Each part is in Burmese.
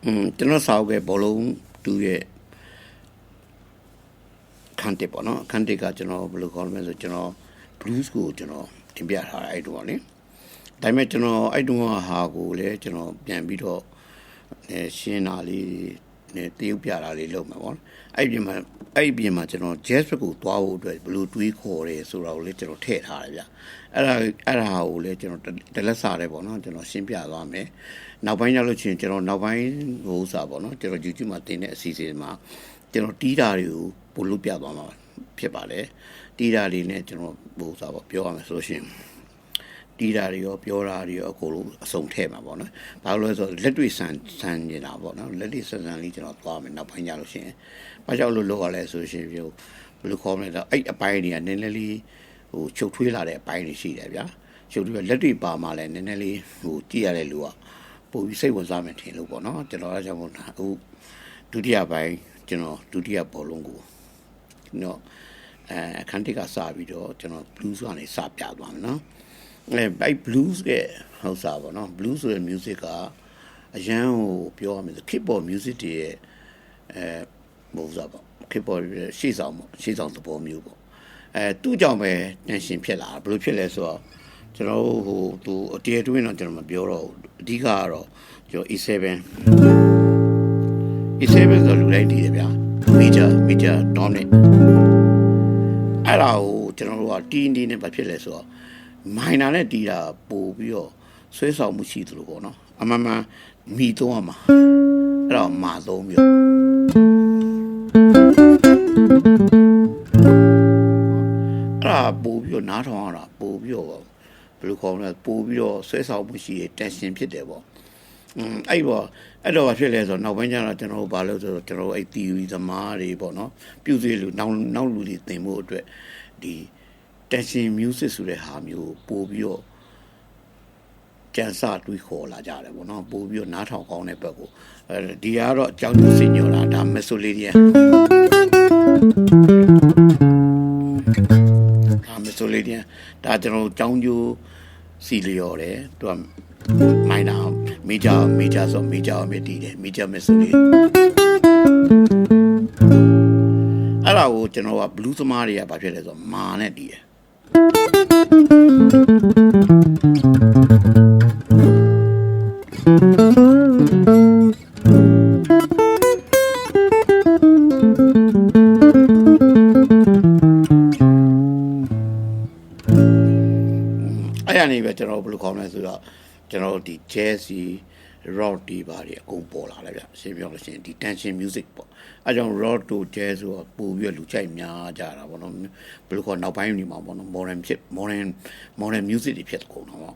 ကျွန်တော်စာအုပ်ရဲ့ဘောလုံးတူရဲ့ခန်းတစ်ပေါ့နော်ခန်းတစ်ကကျွန်တော်ဘယ်လိုခေါ်မလဲဆိုကျွန်တော် blues ကိုကျွန်တော်တင်ပြထားတာအဲ့တုန်းကလေဒါပေမဲ့ကျွန်တော်အဲ့တုန်းကဟာကိုလည်းကျွန်တော်ပြန်ပြီးတော့ရှင်းတာလေးနဲ့တရုပ်ပြတာလေးလုပ်မှာပေါ့အဲ့ပြင်မှာကျွန်တော် jazz ဘက်ကိုသွားဖို့အတွက်ဘယ်လိုတွေးခေါ်ရဲဆိုတာကိုလည်းကျွန်တော်ထည့်ထားတယ်ဗျအဲ့ဒါကိုလည်းကျွန်တော်တလက်စားတယ်ပေါ့နော်ကျွန်တော်ရှင်းပြသွားမယ်နောက်ပိုင်းရောက်လို့ချင်းကျွန်တော်နောက်ပိုင်းဟိုဥစားပေါ့နော်ကျွန်တော် YouTube မှာတင်တဲ့အစီအစဉ်မှာကျွန်တော်တီးတာတွေကိုပို့လို့ပြသွားမှာဖြစ်ပါလေတီးတာတွေနဲ့ကျွန်တော်ဟိုဥစားပေါ့ပြောရမယ်ဆိုလို့ရှိရင်တီးတာတွေရောပြောတာတွေရောအကုန်လုံးအစုံထည့်မှာပေါ့နော်ဘာလို့လဲဆိုတော့လက်တွေ့ဆန်နေတာပေါ့နော်လက်တွေ့ဆန်လေးကျွန်တော်သွားမယ်နောက်ပိုင်းကျလို့ရှိရင်ဘာကြောင့်လို့လောက်ရလဲဆိုရှင်ပြောဘယ်လိုခေါ်မလဲတော့အဲ့အပိုင်းတွေကနည်းနည်းလေးဟိုချုပ်ထွေးလာတဲ့အပိုင်းတွေရှိတယ်ဗျာချုပ်ထွေးလက်တွေ့ပါမှလည်းနည်းနည်းလေးဟိုကြည့်ရတဲ့လူကပို့ပြီးစိတ်ဝင်စားမယ်ထင်လို့ပေါ့နော်ကျွန်တော်အားကြောင့်မို့ဟိုဒုတိယပိုင်းကျွန်တော်ဒုတိယဘောလုံးကိုနော်အခန်းတစ်ကစပြီးတော့ကျွန်တော် blues ကနေစပြသွားမယ်နော်အဲ့ blues ရဲ့ဟောစားပေါ့နော် blues ဆိုတဲ့ music ကအရန်ကိုပြောရမယ်ဆို keyboard music တွေရဲ့ဟိုစားပေါ့ keyboard ရှေ့ဆောင်သဘောမျိုးပေါ့သူ့ကြောင့်ပဲ tension ဖြစ်လာဘယ်လိုဖြစ်လဲဆိုတော့ကျွန်တော်ဟိုသူအတရတွင်းတော့ကျွန်တော်မပြောတော့အဓိကကတော့ကျွန်တော် E7 ဆိုလူလိုက်တည်တယ်ဗျာ major dominant အဲ့ဒါကိုကျွန်တော်တို့ကတီးနဲ့ဘာဖြစ်လဲဆိုတော့ minor နဲ့တီးတာပို့ပြီးတော့ဆွဲဆောင်မှုရှိသလိုပေါ့နော်အမှန်မီသုံးရမှာအဲ့တော့မာသုံးပြီးအဲ့ဒါပို့ပြီးတော့နားထောင်ရတာပို့ပြီးတော့ဘယ်လိုခေါ်မလဲပို့ပြီးတော့ဆွဲဆောင်မှုရှိတဲ့ tension ဖြစ်တယ်ပေါ့အဲ့တော့ဖြစ်လဲဆိုတော့နောက်ပိုင်းကျတော့ကျွန်တော်တို့ဘာလို့ဆိုတော့ကျွန်တော်တို့အဲ့ theory သမားတွေပေါ့နော်ပြုစုလူနောက်လူတွေသင်ဖို့အတွက်ဒီ tension music ဆိုတဲ့ဟာမျိုးပို့ပြီးတော့ကြံစတွေးခေါ်လာကြတယ်ပေါ့နော်ပို့ပြီးတော့နားထောင်ကောင်းတဲ့ဘက်ကိုဒီကတော့အကြောင်းကျစင်ညောလာဒါ Mesoladian ဒါကျွန်တော်အကြောင်းကျစီလျော်တယ်သူကminor major ဆို major ပဲတည်တယ် major Mesoladian အဲ့ဒါကိုကျွန်တော်က blues သမားတွေကဘာဖြစ်လဲဆိုတော့မာနဲ့တည်တယ်အဲ့ရနေပဲကျွန်တော်ဘယ်လိုခေါ်မလဲဆိုတော့ကျွန်တော်ဒီ jazz rock တွေပါတယ်အကုန်ပေါ်လာတယ်ဗျရှင်းပြောလို့ရှိရင်ဒီ tension music ပေါ့အဲကြောင့် rock တို့ jazz ဆိုတော့ပို့ပြီးလူကြိုက်များကြတာပေါ့နော်ဘယ်လိုခေါ်နောက်ပိုင်းနေမှာပေါ့နော် modern music တွေဖြစ်ကုန်တော့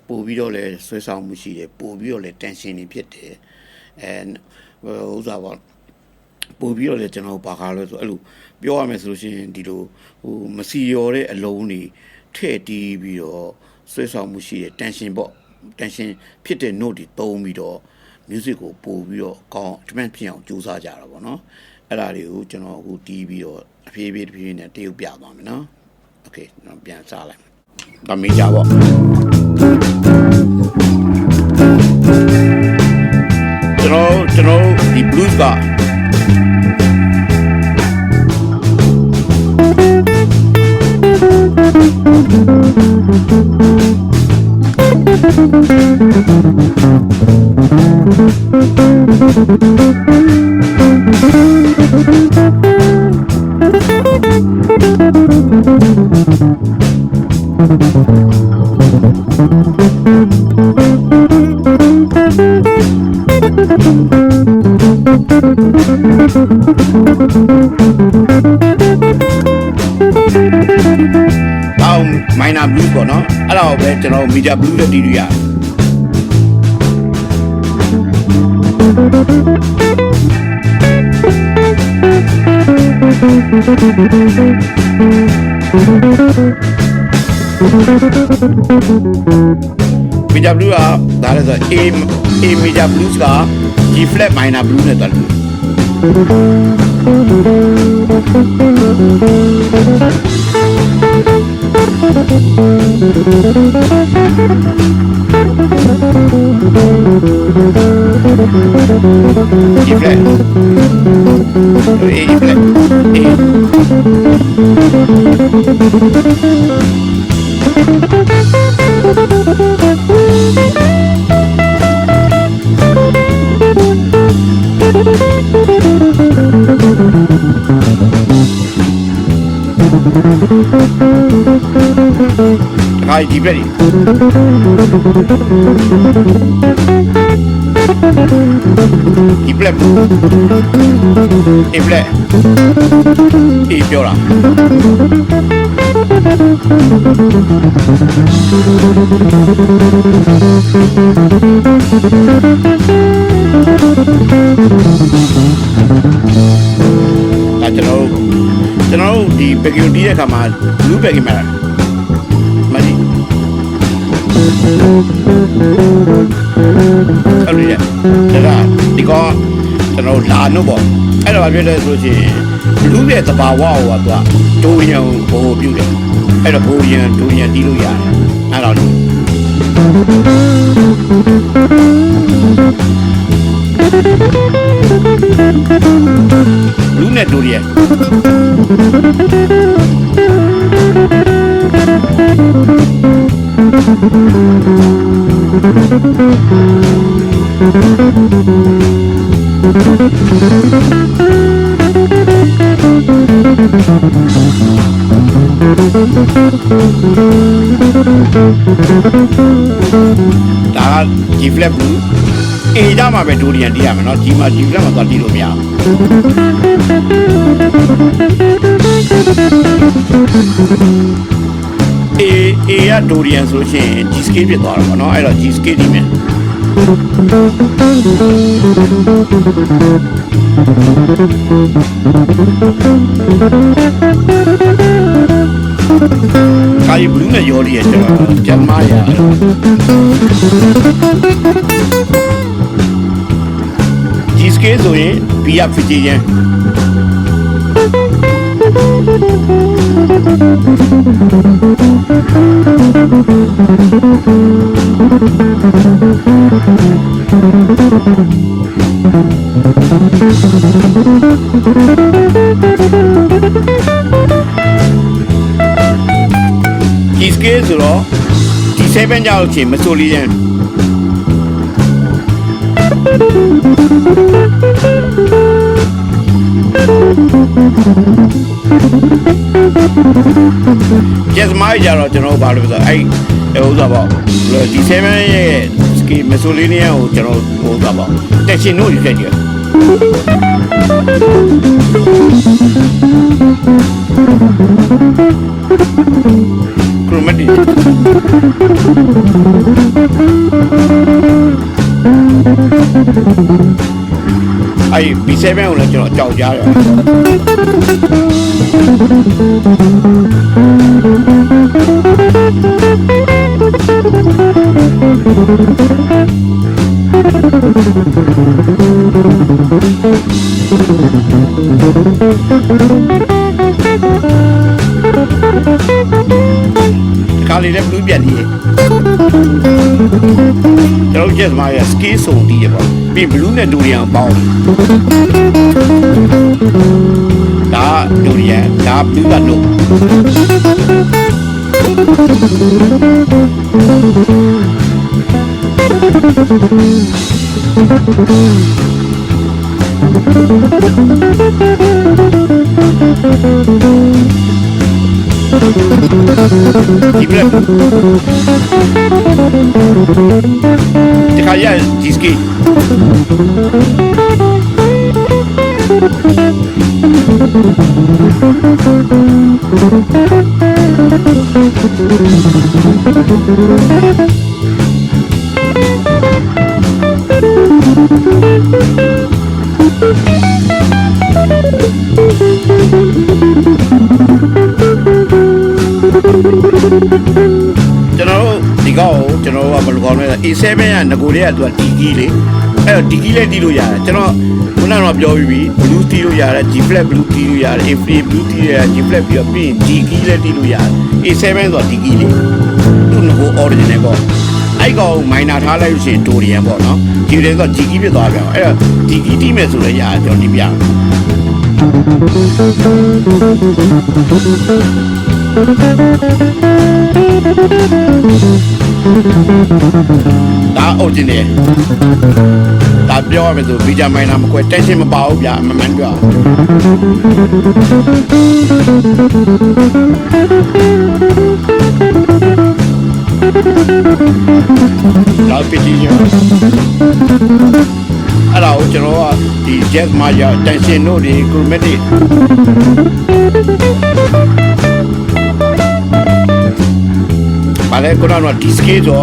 ပို့ပြီးတော့လဲဆွဲဆောင်မှုရှိတယ်ပို့ပြီးတော့လဲ tension တွေဖြစ်တယ်ဥစားပေါ့ပို့ပြီးတော့လဲကျွန်တော်ဘာကားလဲဆိုအဲ့လိုပြောရမယ်ဆိုလို့ရှိရင်ဒီလိုဟိုမစီရော်တဲ့အလုံးတွေထည့်တီးပြီးတော့ဆွဲဆောင်မှုရှိတဲ့ tension ပေါ့ tension ဖြစ်တဲ့ note တွေသုံးပြီးတော့ music ကိုပို့ပြီးတော့ကောင်းတမန်ဖြစ်အောင်ကြိုးစားကြတာပေါ့နော်အဲ့ဒါတွေကိုကျွန်တော်အခုတီးပြီးတော့အဖြည်းဖြည်းနဲ့တရုပ်ပြသွားမယ်နော် okay ကျွန်တော်ပြန်စားလိုက်ဒါမေးကြပေါ့ကျွန်တော်ဒီ blues ကminor blues ပေါ့နော်အဲ့ဒါကိုပဲကျွန်တော် major blues နဲ့တီးရရတယ်major blues ကဒါလည်းဆို A major blues က G flat minor blues နဲ့တူတယ် E flat. E flat. Hi, deep ready. Deep left. Deep left. Deep yola.ကျွန်တော်ဒီပက်ကင်တီးတဲ့ခါမှာလူပက်ကင်မှာမဒီအဲ့လိုရဒါဒီကောကျွန်တော်လာလို့ပေါ့အဲ့တော့ပြောတယ်ဆိုရှင်လူရဲ့တဘာဝဟိုကဒိုရန်ဘိုးပြုတ်တယ်အဲ့တော့ဒိုရန်တီးလို့ရတယ်အဲ့တော့လူနဲ့ဒိုရန်ဒါG flat blue အေးကြမှာပဲဒိုရီယန်တီးရမယ်နော် G မှာ G flat မှာသွားတီးလို့မရဘူးအေးရဒိုရီယန်ဆိုလို့ရှိရင် G scale ဖြစ်သွားတာပေါ့နော်အဲ့တော့ G scale တီးမယ်ကာယဘလူးနဲ့ရော်ရီရဲ့ကျွန်တော်ဂျမားရဒီစကေးဆိုရင်ဘီယာဖီဂျီယန်ဒီစကေးဆိုတော့ဒီ7ကြောက်ချင်းမဆိုလီယန်ကျက်မိုင်းကြတော့ကျွန်တော်ဘာလို့ဆိုအဲ့ဟိုဆိုပေါ့ဒီ7ရဲ့စကီမဆိုလီနီယန်ကိုကျွန်တော်ဟိုဆိုပေါ့တက်ရှင်တို့ယူခဲ့ကြခရိုမက်တီအဲ့ B7 ကိုလည်းကျွန်တော်ကြောက်ကြရတယ်ကာလီလည်းဘလူးပြန်နေကျွန်တော်ကျက်သမားရဲ့စကီးစုံတီးရပေါ့ပြီးဘလူးနဲ့ဒူရီယန်ပေါင်းဒါဒူရီယန်ဒါဘလူးကလို့ဒီဘလက်ဒီခါရဒီစကီကျွန်တော်ဒီကောကျွန်တော်ကဘယ်လိုကောင်းလဲ A7 ကငကိုလေးကသူကဒီကီလေးအဲ့တော့ဒီကီလေးတီးလို့ရတယ်ကျွန်တော်ခုနကတော့ပြောပြီး blue တီးလို့ရတယ် G flat blue တီးလို့ရတယ် A free blue တီးရတယ် G flatပြီးတော့ပြီးရင် D key လည်းတီးလို့ရတယ် A7 ဆိုဒီကီလေးသူ့ကို original ပေါ့အဲ့ကောင် minor ထားလိုက်လို့ရှိရင် Dorian ပေါ့နော်ဒီလေဆိုဒီကီဖြစ်သွားပြန်အဲ့တော့ဒီကီတီးမယ်ဆိုလည်းရကျွန်တော်ဒီပြဒါ original ဒါပြောရမယ်ဆို Vija minor မခွဲ tension မပါဘူးဗျာအမှန်မှန်ပြောလောက်ပစ်ကြည့်ရအဲ့ဒါကိုကျွန်တော်ကဒီ jazz မှာရ tension တို့ဒီ chromatic ဘာလဲခုနက disc ဆို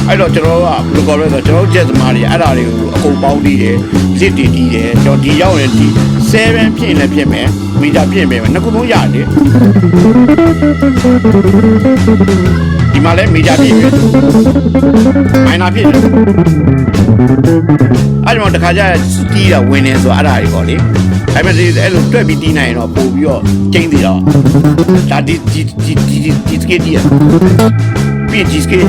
အဲ့တော့ကျွန်တော်ကဘယ်လိုခေါ်လဲဆိုတော့ကျွန်တော် jazz သမားတွေအဲ့ဒါတွေကိုအကုန်ပေါင်းပြီးတယ် list တွေတီးတယ်ကျွန်တော်ဒီရောက်ရင်ဒီ7ဖြစ်လည်းဖြစ်မယ်မီတာဖြစ်မယ်နှစ်ခုလုံးရတယ်ဒီမှာလည်းမီတာဖြစ်ပြီမိုင်နာဖြစ်တယ်အဲ့တော့တခါကျတီးတာဝင်နေဆိုအဲ့ဒါတွေပေါ့လေဒါပေမဲ့အဲ့လိုတွက်ပြီးတီးနိုင်ရင်တော့ပို့ပြီးတော့ကျင်းသေးတော့ဒါဒီစကေးတီးရပြီးဒီစကေး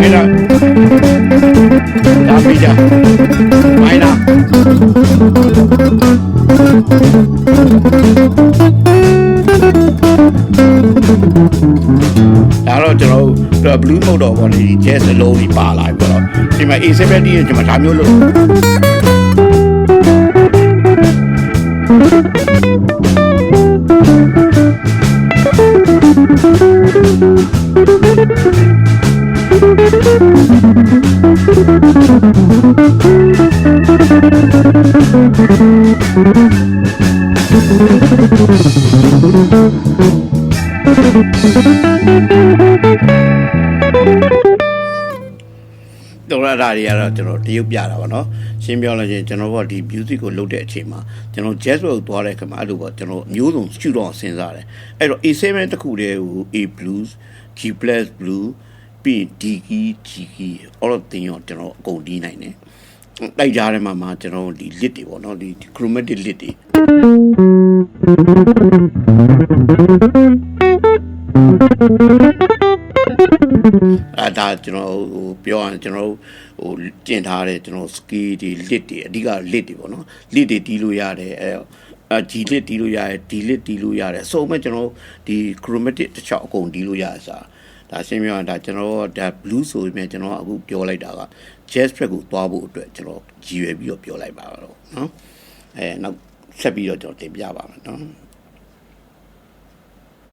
မင်းကဒါပြီးကြမိုင်းနာဒါတော့ကျွန်တော် blue mode တော့ပေါ့လေ jazz အလုံးကြီးပါလာပြီပေါ့ဒီမှာ A70 ရဲ့ကျွန်တော်ဒါမျိုးလို့တော့အဲ့ဒါတွေကတော့ကျွန်တော်တရုပ်ပြတာပါเนาะရှင်းပြောလို့ချင်းကျွန်တော်ကဒီ music ကိုလုပ်တဲ့အချိန်မှာကျွန်တော် jazz ကိုသွားတဲ့ခါမှာအဲ့လိုပေါ့ကျွန်တော်မျိုးစုံရှုတော့စဉ်းစားတယ်အဲ့တော့ A7 တခုတည်းဟို A blues G plus blue ပြီး D key G key all of တင်ရောကျွန်တော်အကုန်တီးနိုင်တယ်တိုက်ကြားထဲမှာကျွန်တော်ဒီ lit တွေပေါ့เนาะဒီ chromatic lit တွေဒါကျွန်တော်ဟိုပြောရရင်ကျွန်တော်ဟိုကျင့်ထားတဲ့ကျွန်တော် skill တွေ lit တွေအဓိက lit တွေပေါ့နော် lit တွေတီးလို့ရတယ်G lit တီးလို့ရတယ် D lit တီးလို့ရတယ်အစုံမဲ့ကျွန်တော်ဒီ chromatic တစ်ချောင်းအကုန်တီးလို့ရတယ်ဆိုတာဒါရှင်းပြရရင်ဒါကျွန်တော်ဒါ blue ဆိုရင်ကျွန်တော်အခုပြောလိုက်တာက jazz track ကိုသွားဖို့အတွက်ကျွန်တော်ရည်ရွယ်ပြီးတော့ပြောလိုက်ပါတော့နော်နောက်ဆက်ပြီးတော့ကျွန်တော်တင်ပြပါမယ်နော်